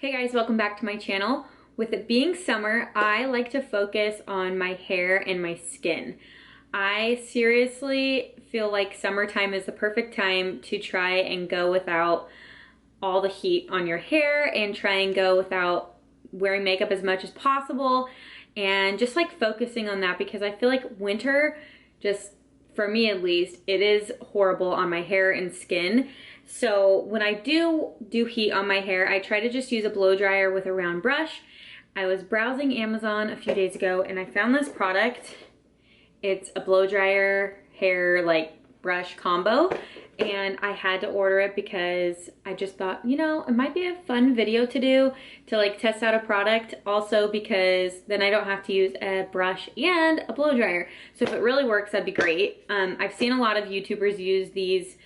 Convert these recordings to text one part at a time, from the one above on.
Hey guys, welcome back to my channel. With it being summer, I like to focus on my hair and my skin. I seriously feel like summertime is the perfect time to try and go without all the heat on your hair and try and go without wearing makeup as much as possible and just like focusing on that, because I feel like winter, just for me at least, it is horrible on my hair and skin. So when I do heat on my hair, I try to just use a blow dryer with a round brush. I was browsing Amazon a few days ago and I found this product. It's a blow dryer hair like brush combo, and I had to order it because I just thought, you know, it might be a fun video to do to like test out a product, also because then I don't have to use a brush and a blow dryer. So if it really works, that'd be great. I've seen a lot of YouTubers use these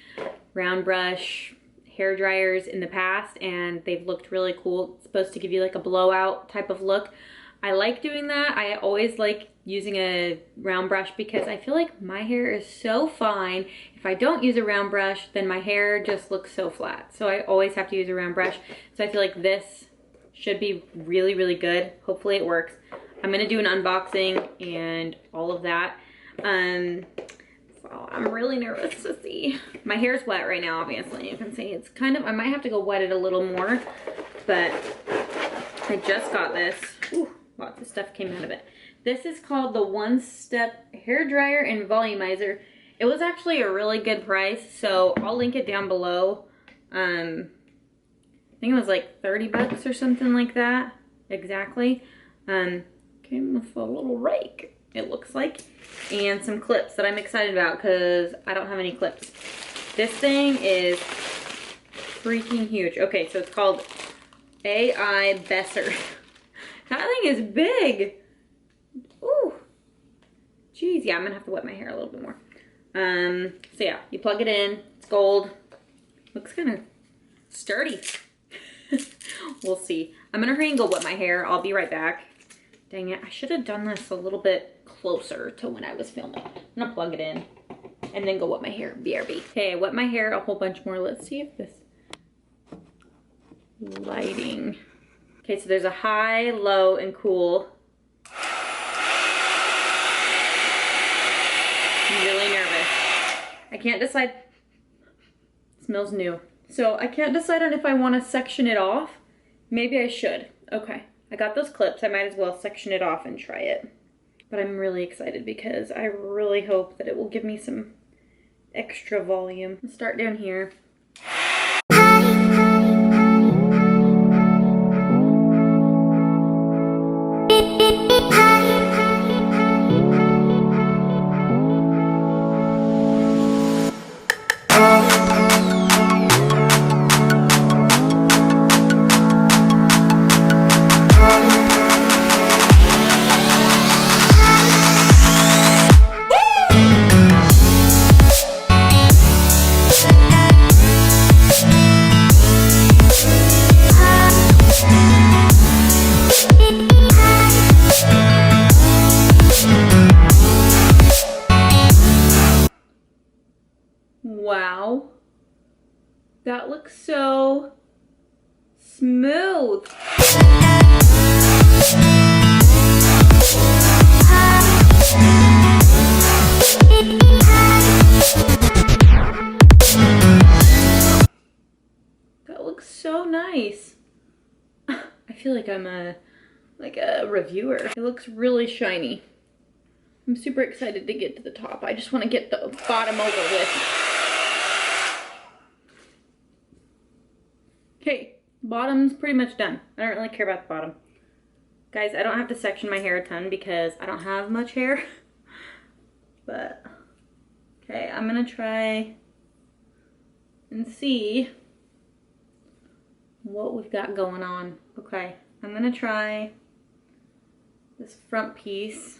round brush hair dryers in the past and they've looked really cool. It's supposed to give you like a blowout type of look. I like doing that. I always like using a round brush because I feel like my hair is so fine. If I don't use a round brush, then my hair just looks so flat. So I always have to use a round brush. So I feel like this should be really, really good. Hopefully it works. I'm gonna do an unboxing and all of that. So I'm really nervous to see. My hair's wet right now, obviously. You can see it's kind of, I might have to go wet it a little more, but I just got this. Ooh, lots of stuff came out of it. This is called the One Step Hair Dryer and Volumizer. It was actually a really good price, so I'll link it down below. I think it was like 30 bucks or something like that, exactly. Came with a little rake, it looks like, and some clips that I'm excited about because I don't have any clips. This thing is freaking huge. Okay, so it's called AI Besser. That thing is big. Ooh. Jeez, yeah, I'm gonna have to wet my hair a little bit more. So yeah, you plug it in, it's gold. Looks kind of sturdy. We'll see. I'm gonna hurry and go wet my hair. I'll be right back. Dang it, I should have done this a little bit closer to when I was filming. I'm gonna plug it in and then go wet my hair. BRB. Okay, I wet my hair a whole bunch more. Let's see if this lighting. Okay, so there's a high, low, and cool. I'm really nervous. I can't decide. It smells new. So I can't decide on if I want to section it off. Maybe I should. Okay, I got those clips. I might as well section it off and try it. But I'm really excited because I really hope that it will give me some extra volume. Let's start down here. Wow, that looks so smooth. That looks so nice. I feel like I'm a reviewer. It looks really shiny. I'm super excited to get to the top. I just want to get the bottom over with. Okay, bottom's pretty much done. I don't really care about the bottom. Guys, I don't have to section my hair a ton because I don't have much hair. But, okay, I'm gonna try and see what we've got going on. Okay, I'm gonna try this front piece.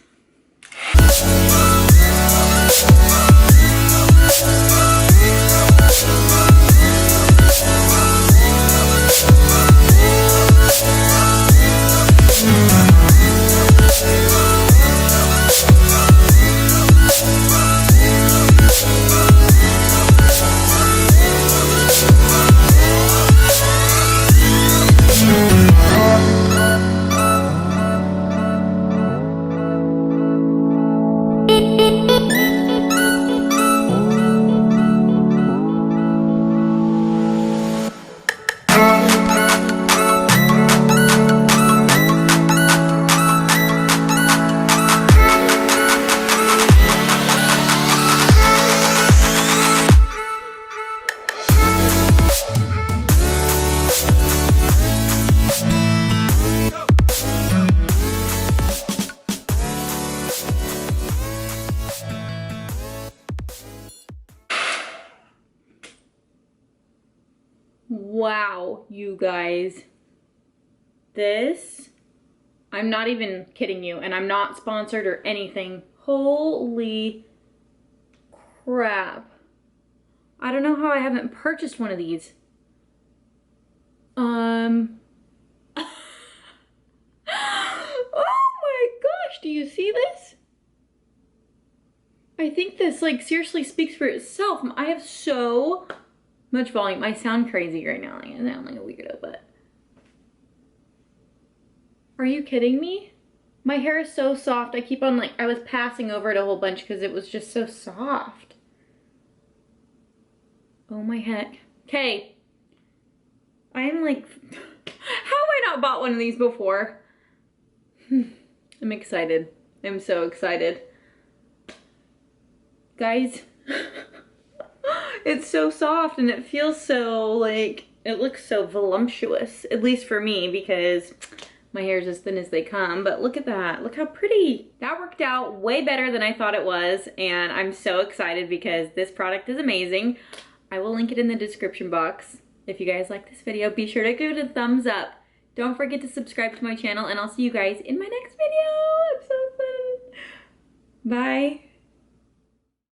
Wow, you guys. This, I'm not even kidding you, and I'm not sponsored or anything. Holy crap. I don't know how I haven't purchased one of these. Oh my gosh, do you see this? I think this like seriously speaks for itself. I have so much volume. I sound crazy right now. I sound like a weirdo, but are you kidding me? My hair is so soft. I keep on like, I was passing over it a whole bunch because it was just so soft. Oh my heck. Okay. I am like, how have I not bought one of these before? I'm excited. I'm so excited. Guys, it's so soft and it feels so like, it looks so voluptuous, at least for me because my hair is as thin as they come, but look at that. Look how pretty. That worked out way better than I thought it was, and I'm so excited because this product is amazing. I will link it in the description box. If you guys like this video, be sure to give it a thumbs up. Don't forget to subscribe to my channel, and I'll see you guys in my next video. I'm so excited. Bye.